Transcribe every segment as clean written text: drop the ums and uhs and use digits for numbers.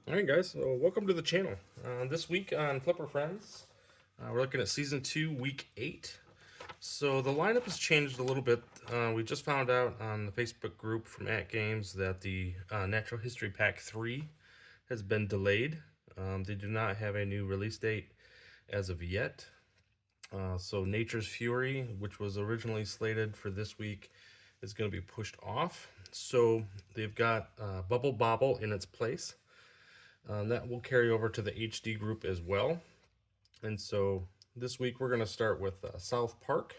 Alright guys, so welcome to the channel. This week on Flipper Friends, we're looking at Season 2, Week 8. So the lineup has changed a little bit. We just found out on the Facebook group from AtGames that the Natural History Pack 3 has been delayed. They do not have a new release date as of yet. So Nature's Fury, which was originally slated for this week, is going to be pushed off. So they've got Bobble in its place. That will carry over to the HD group as well. And so this week we're going to start with South Park,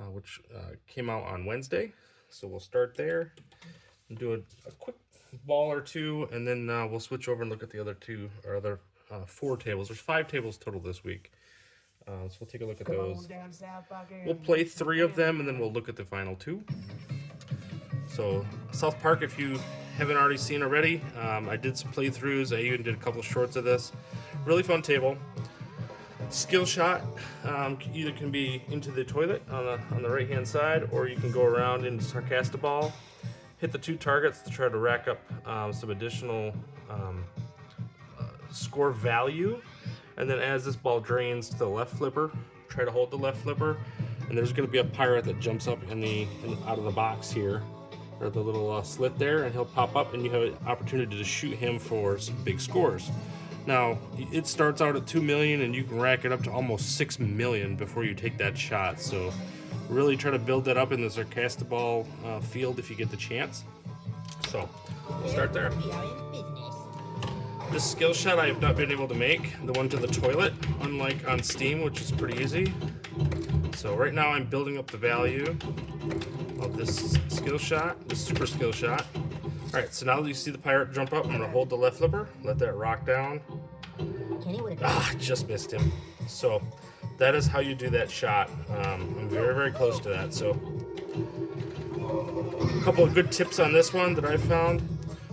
which came out on Wednesday. So we'll start there and do a quick ball or two, and then we'll switch over and look at the other four tables. There's 5 tables total this week. So we'll take a look at those. We'll play 3 of them, and then we'll look at the final 2. So South Park, if you haven't already seen already, I did some playthroughs. I even did a couple shorts of this. Really fun table. Skill shot either can be into the toilet on the right hand side, or you can go around into Sarcastaball, hit the 2 targets to try to rack up some additional score value. And then as this ball drains to the left flipper, try to hold the left flipper, and there's going to be a pirate that jumps up out of the box here, or the little slit there, and he'll pop up, and you have an opportunity to shoot him for some big scores. Now, it starts out at 2 million, and you can rack it up to almost 6 million before you take that shot. So really try to build that up in the Sarcastaball field if you get the chance. So we'll start there. This skill shot I have not been able to make, the one to the toilet, unlike on Steam, which is pretty easy. So right now I'm building up the value of this skill shot, this super skill shot. Alright, so now that you see the pirate jump up, I'm going to hold the left flipper, let that rock down. Just missed him. So that is how you do that shot. I'm very, very close to that. So a couple of good tips on this one that I found.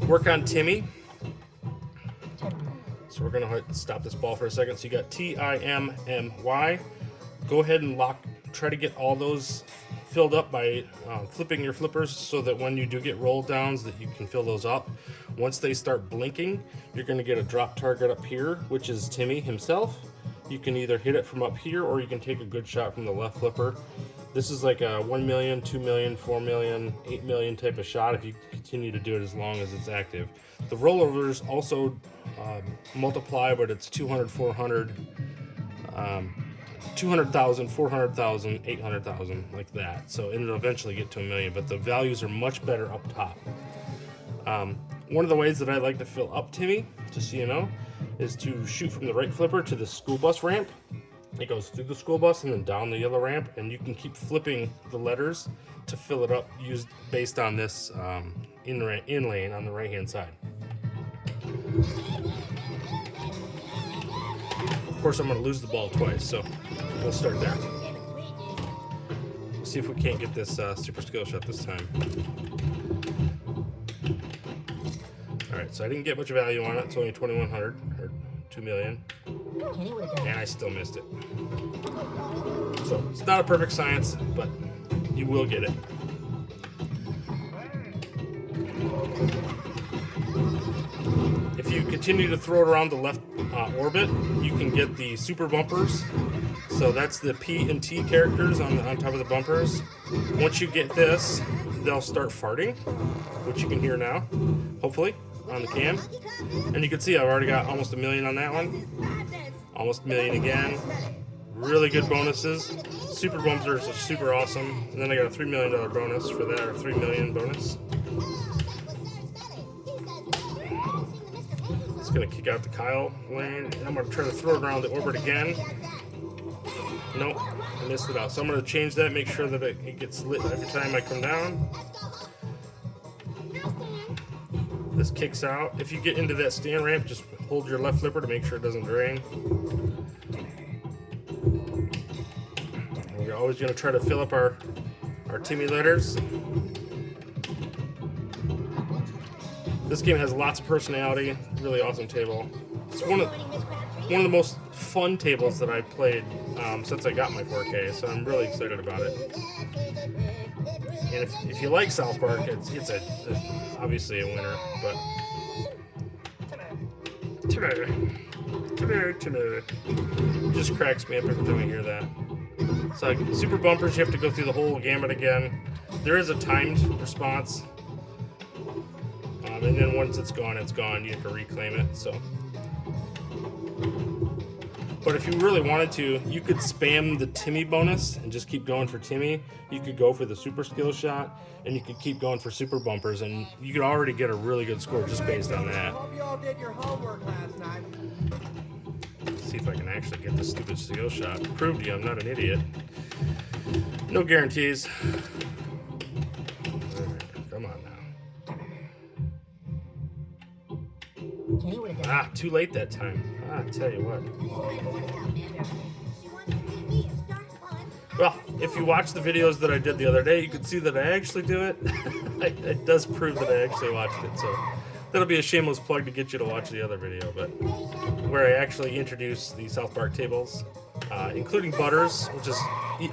Work on Timmy. So we're going to stop this ball for a second. So you got Timmy. Go ahead and try to get all those filled up by flipping your flippers, so that when you do get roll downs that you can fill those up. Once they start blinking, you're going to get a drop target up here, which is Timmy himself. You can either hit it from up here, or you can take a good shot from the left flipper. This is like a 1 million, 2 million, 4 million, 8 million type of shot if you continue to do it as long as it's active. The rollovers also multiply, but it's 200, 400, 200,000, 400,000, 800,000, like that. So it'll eventually get to 1 million, but the values are much better up top. One of the ways that I like to fill up Timmy, just so you know, is to shoot from the right flipper to the school bus ramp. It goes through the school bus and then down the yellow ramp, and you can keep flipping the letters to fill it up, based on this in lane on the right hand side. Of course, I'm going to lose the ball twice, so we'll start there. See if we can't get this super skill shot this time. Alright, so I didn't get much value on it. It's only 2,100, or 2 million. And I still missed it. So, it's not a perfect science, but you will get it. If you continue to throw it around the left orbit, you can get the super bumpers. So that's the P and T characters on top of the bumpers. Once you get this, they'll start farting, which you can hear now, hopefully, on the cam. And you can see I've already got almost 1 million on that one. Almost 1 million again. Really good bonuses. Super bumpers are super awesome. And then I got a $3 million bonus for that, or 3 million bonus. It's going to kick out the Kyle lane. And I'm going to try to throw it around the orbit again. Nope, I missed it out. So I'm going to change that, make sure that it gets lit every time I come down. This kicks out. If you get into that stand ramp, just hold your left flipper to make sure it doesn't drain. We're always going to try to fill up our Timmy letters. This game has lots of personality. Really awesome table. It's one of the most fun tables that I've played since I got my 4K, so I'm really excited about it. And if you like South Park, it's obviously a winner. But Today. Just cracks me up every time I hear that. So like, super bumpers, you have to go through the whole gamut again. There is a timed response. And then once it's gone, it's gone. You have to reclaim it, so. But if you really wanted to, you could spam the Timmy bonus and just keep going for Timmy. You could go for the super skill shot, and you could keep going for super bumpers, and you could already get a really good score just based on that. Hope you all did your homework last night. Let's see if I can actually get this stupid skill shot. Prove to you I'm not an idiot. No guarantees. Come on now. Ah, too late that time. I tell you what. Well, if you watch the videos that I did the other day, you can see that I actually do it. It does prove that I actually watched it, so that'll be a shameless plug to get you to watch the other video, but where I actually introduce the South Park tables, including Butters, which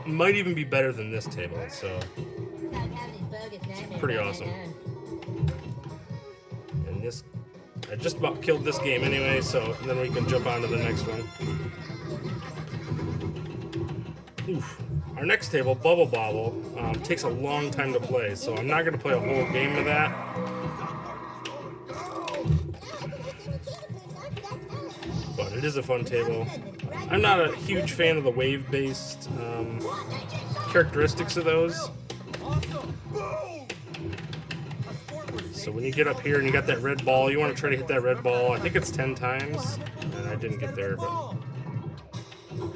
might even be better than this table, so it's pretty awesome. And this, I just about killed this game anyway, so then we can jump on to the next one. Oof. Our next table, Bobble, takes a long time to play, so I'm not going to play a whole game of that. But it is a fun table. I'm not a huge fan of the wave-based characteristics of those. So when you get up here and you got that red ball, you want to try to hit that red ball. I think it's 10 times, and I didn't get there, but...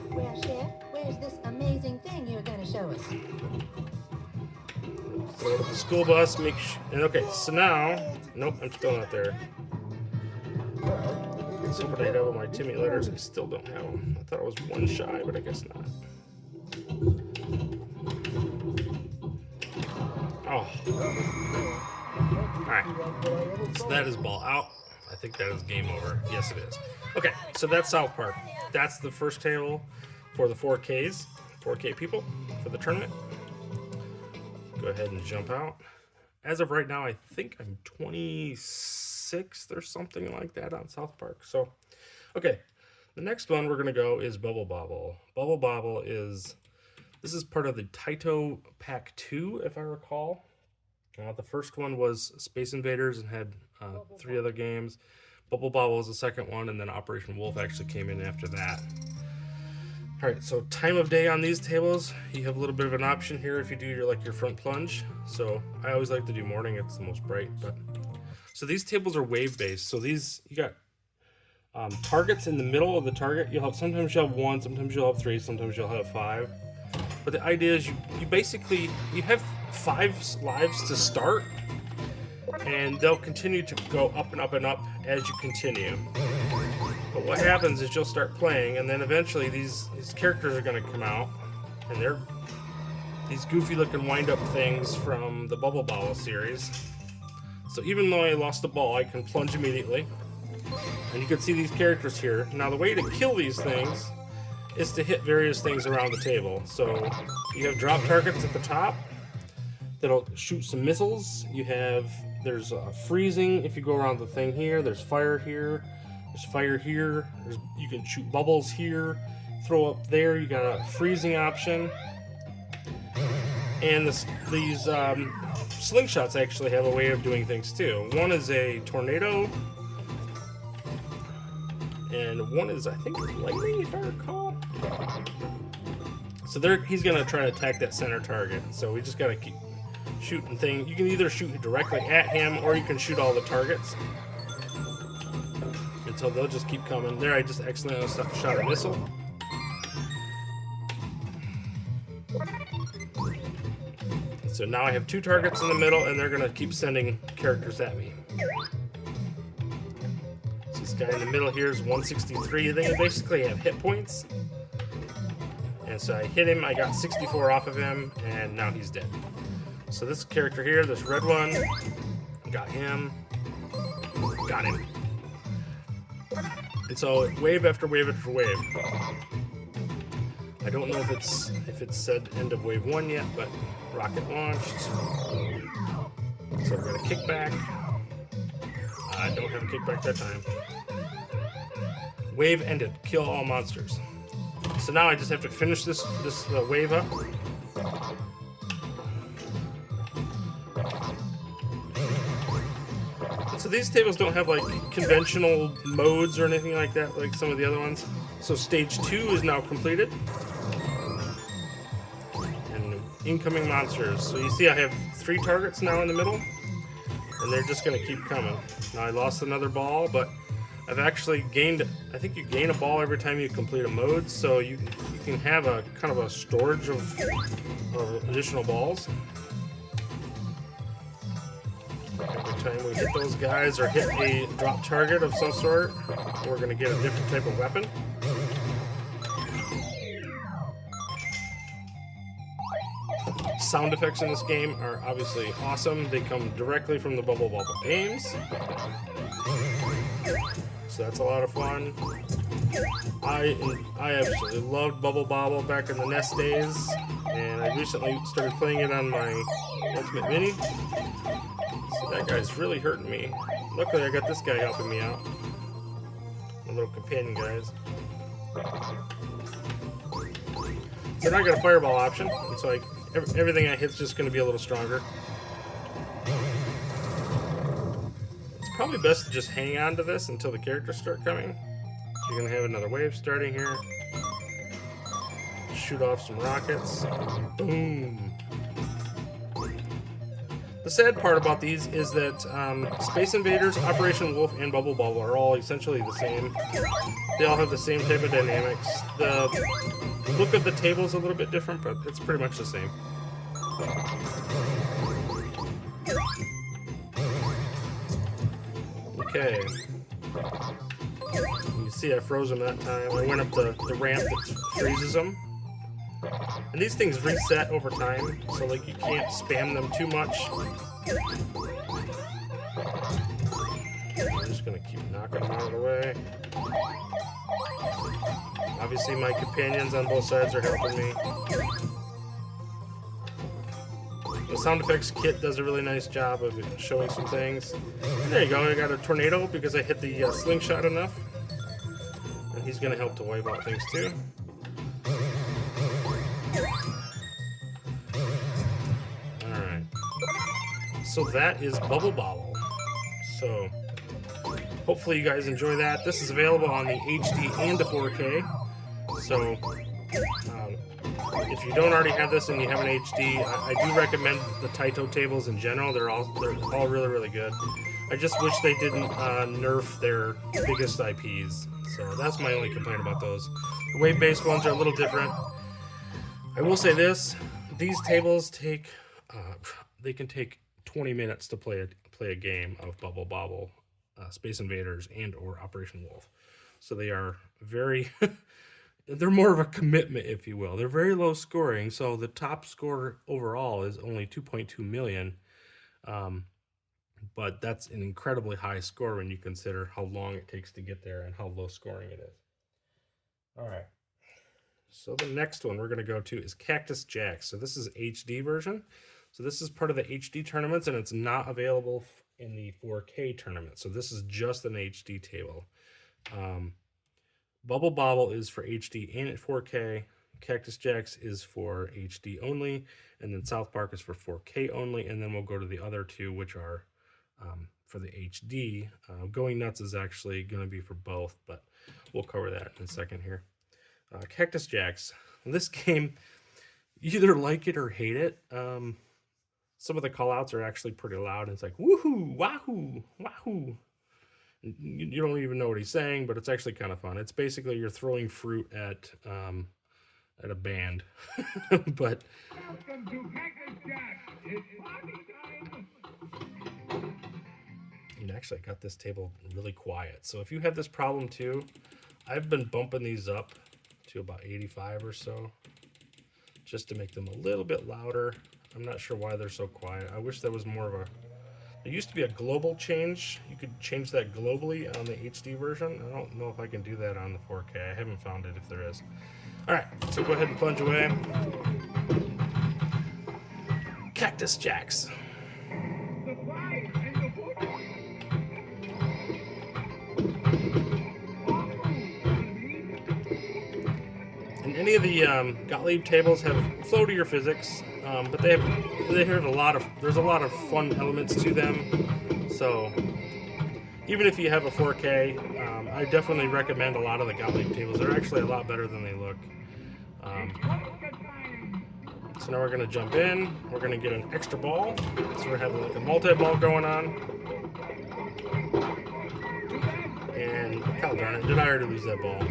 Well, Chef, where's this amazing thing you're going to show us? Throw it at the school bus, and okay, so now... Nope, I'm still not there. So what I have all my Timmy letters, I still don't have them. I thought I was one shy, but I guess not. Oh. Alright. So that is ball out. I think that is game over. Yes, it is. Okay, so that's South Park. That's the first table for the 4Ks. 4K people for the tournament. Go ahead and jump out. As of right now, I think I'm 26th or something like that on South Park. So, okay. The next one we're going to go is Bobble. Bobble is... This is part of the Taito Pack 2, if I recall. The first one was Space Invaders and had 3 other games. Bobble was the second one, and then Operation Wolf actually came in after that. Alright, so time of day on these tables, you have a little bit of an option here if you do your front plunge. So I always like to do morning, it's the most bright. But so these tables are wave-based. So these, you got targets in the middle of the target. Sometimes you'll have 1, sometimes you'll have 3, sometimes you'll have 5. But the idea is you have 5 lives to start, and they'll continue to go up and up and up as you continue. But what happens is you'll start playing, and then eventually these characters are going to come out, and they're these goofy looking wind-up things from the Bobble series. So even though I lost the ball, I can plunge immediately. And you can see these characters here. Now the way to kill these things is to hit various things around the table. So you have drop targets at the top that'll shoot some missiles. There's freezing if you go around the thing here. There's fire here. There's fire here. You can shoot bubbles here. Throw up there. You got a freezing option. And these slingshots actually have a way of doing things too. One is a tornado. And one is, I think, lightning, if I recall. So he's going to try to attack that center target. So we just got to keep shooting things. You can either shoot directly at him, or you can shoot all the targets. Until they'll just keep coming. There, I just accidentally shot a missile. So now I have 2 targets in the middle, and they're going to keep sending characters at me. This guy in the middle here is 163. They basically have hit points. And so I hit him, I got 64 off of him, and now he's dead. So this character here, this red one, got him, got him. And so wave after wave after wave. I don't know if it's said end of wave 1 yet, but rocket launched. So we're gonna kick back. I don't have a kickback that time. Wave ended. Kill all monsters. So now I just have to finish this wave up. So these tables don't have like conventional modes or anything like that, like some of the other ones. So stage 2 is now completed. And incoming monsters. So you see I have 3 targets now in the middle. And they're just going to keep coming. Now I lost another ball, but I've actually gained, I think you gain a ball every time you complete a mode. So you can have a kind of a storage of additional balls. Every time we hit those guys or hit a drop target of some sort, we're going to get a different type of weapon. Sound effects in this game are obviously awesome. They come directly from the Bobble games. So that's a lot of fun. I absolutely loved Bobble back in the NES days, and I recently started playing it on my Ultimate Mini. So that guy's really hurting me. Luckily I got this guy helping me out. My little companion guys. So now I got a fireball option, and so everything I hit's just going to be a little stronger. It's probably best to just hang on to this until the characters start coming. So you're going to have another wave starting here. Shoot off some rockets. Boom. The sad part about these is that Space Invaders, Operation Wolf, and Bubble are all essentially the same. They all have the same type of dynamics. The look of the table is a little bit different, but it's pretty much the same. Okay. You see I froze them that time. I went up the ramp that freezes them. And these things reset over time, so like you can't spam them too much. I'm just gonna keep knocking them out of the way. Obviously my companions on both sides are helping me. The sound effects kit does a really nice job of showing some things. And there you go, I got a tornado because I hit the slingshot enough. And he's gonna help to wipe out things too. Alright. So that is Bobble. So hopefully you guys enjoy that. This is available on the HD and the 4K. So if you don't already have this and you have an HD, I do recommend the Taito tables in general. They're all really good. I just wish they didn't nerf their biggest IPs. So that's my only complaint about those. The wave-based ones are a little different. I will say this: these tables take they can take 20 minutes to play a game of Bobble, Space Invaders, and or Operation Wolf. So they are very they're more of a commitment, if you will. They're very low scoring, so the top score overall is only 2.2 million. But that's an incredibly high score when you consider how long it takes to get there and how low scoring it is. All right. So the next one we're going to go to is Cactus Jacks. So this is HD version. So this is part of the HD tournaments, and it's not available in the 4K tournament. So this is just an HD table. Bobble is for HD and 4K. Cactus Jacks is for HD only, and then South Park is for 4K only, and then we'll go to the other two, which are for the HD. Going Nuts is actually going to be for both, but we'll cover that in a second here. Cactus Jacks. This game, you either like it or hate it. Some of the callouts are actually pretty loud. It's like, woohoo, wahoo, wahoo. You don't even know what he's saying, but it's actually kind of fun. It's basically you're throwing fruit at a band. But welcome to Cactus Jacks. It's party time. And actually, I got this table really quiet. So if you have this problem too, I've been bumping these up to about 85 or so, just to make them a little bit louder. I'm not sure why they're so quiet. I wish there was more of a... There used to be a global change. You could change that globally on the HD version. I don't know if I can do that on the 4K. I haven't found it if there is. All right, so go ahead and plunge away. Cactus Jacks. any of the Gottlieb tables have floatier physics, but they have there's a lot of fun elements to them. So even if you have a 4K, I definitely recommend a lot of the Gottlieb tables. They're actually a lot better than they look. So now we're going to jump in. We're going to get an extra ball. So we're having like a multi-ball going on. And, God darn it, did I already lose that ball?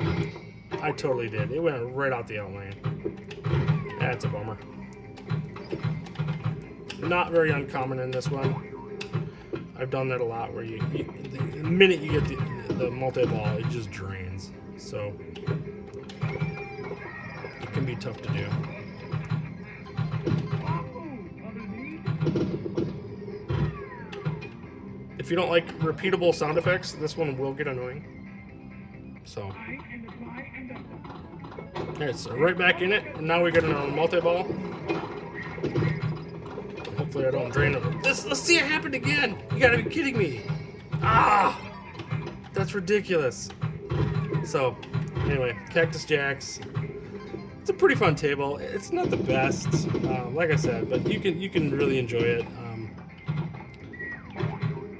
I totally did. It went right out the outlane. That's a bummer. Not very uncommon in this one. I've done that a lot where the minute you get the multi-ball, it just drains. So it can be tough to do. If you don't like repeatable sound effects, this one will get annoying. So, alright, so right back in it, and now we get another multi-ball. Hopefully I don't drain it. Let's see it happen again! You gotta be kidding me! Ah! That's ridiculous. So, anyway, Cactus Jacks. It's a pretty fun table. It's not the best, like I said, but you can really enjoy it.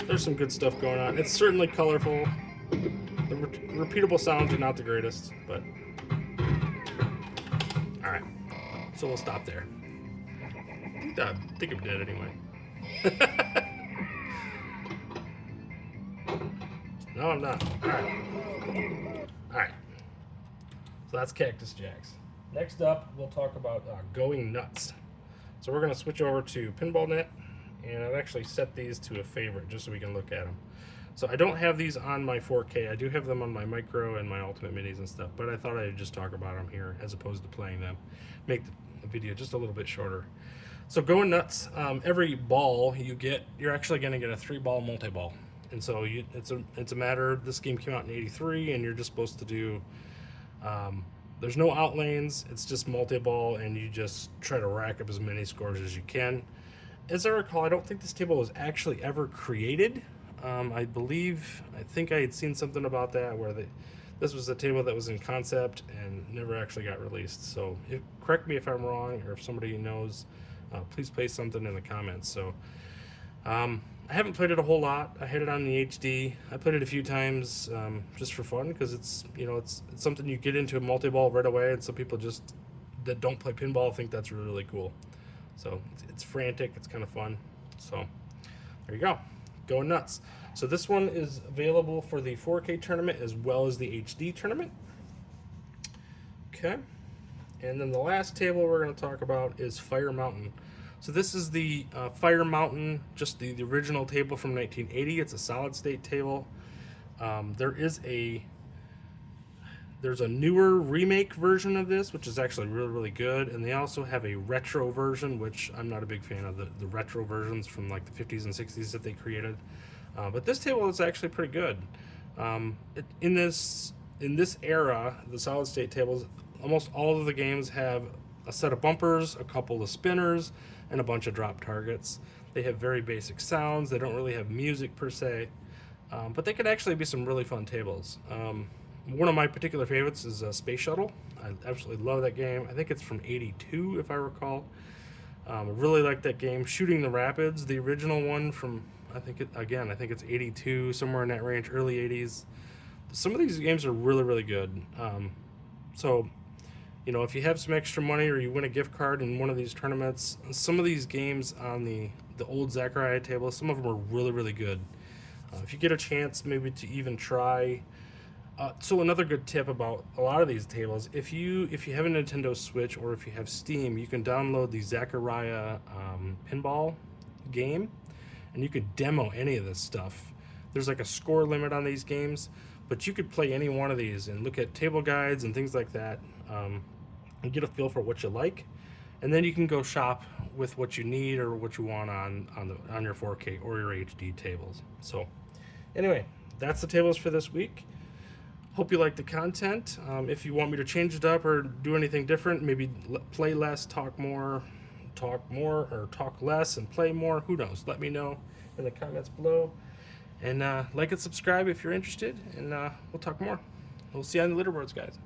There's some good stuff going on. It's certainly colorful. The repeatable sounds are not the greatest, but all right. So we'll stop there. I think I'm dead anyway. No, I'm not. All right. All right. So that's Cactus Jacks. Next up, we'll talk about Going Nuts. So we're going to switch over to Pinball Net. And I've actually set these to a favorite just so we can look at them. So I don't have these on my 4K. I do have them on my micro and my Ultimate Minis and stuff, but I thought I'd just talk about them here as opposed to playing them. Make the video just a little bit shorter. So Going Nuts, every ball you get, you're actually going to get a 3-ball multi-ball. And so it's a matter, this game came out in '83, and you're just supposed to do, there's no outlanes, it's just multi-ball, and you just try to rack up as many scores as you can. As I recall, I don't think this table was actually ever created. I think I had seen something about that where this was a table that was in concept and never actually got released. So correct me if I'm wrong, or if somebody knows, please place something in the comments. So I haven't played it a whole lot. I had it on the HD. I played it a few times just for fun because it's something you get into a multi-ball right away, and some people just that don't play pinball think that's really, really cool. So it's frantic, it's kind of fun. So there you go, Going Nuts. So this one is available for the 4K tournament as well as the HD tournament. Okay, and then the last table we're going to talk about is Fire Mountain. So this is the Fire Mountain, just the original table from 1980. It's a solid state table. There's a newer remake version of this, which is actually really, really good. And they also have a retro version, which I'm not a big fan of the retro versions from like the 50s and 60s that they created. But this table is actually pretty good. In this era, the solid state tables, almost all of the games have a set of bumpers, a couple of spinners, and a bunch of drop targets. They have very basic sounds. They don't really have music per se, but they can actually be some really fun tables. One of my particular favorites is Space Shuttle. I absolutely love that game. I think it's from '82, if I recall. I really like that game. Shooting the Rapids, the original one from, I think it's '82, somewhere in that range, early '80s. Some of these games are really, really good. So, if you have some extra money or you win a gift card in one of these tournaments, some of these games on the old Zachariah table, some of them are really, really good. If you get a chance maybe to even try... So another good tip about a lot of these tables, if you have a Nintendo Switch or if you have Steam, you can download the Zachariah Pinball game, and you can demo any of this stuff. There's like a score limit on these games, but you could play any one of these and look at table guides and things like that, and get a feel for what you like, and then you can go shop with what you need or what you want on your 4K or your HD tables. So anyway, that's the tables for this week. Hope you like the content. If you want me to change it up or do anything different, maybe play less, talk more, or talk less and play more, who knows? Let me know in the comments below. And like and subscribe if you're interested, and we'll talk more. We'll see you on the leaderboards, guys.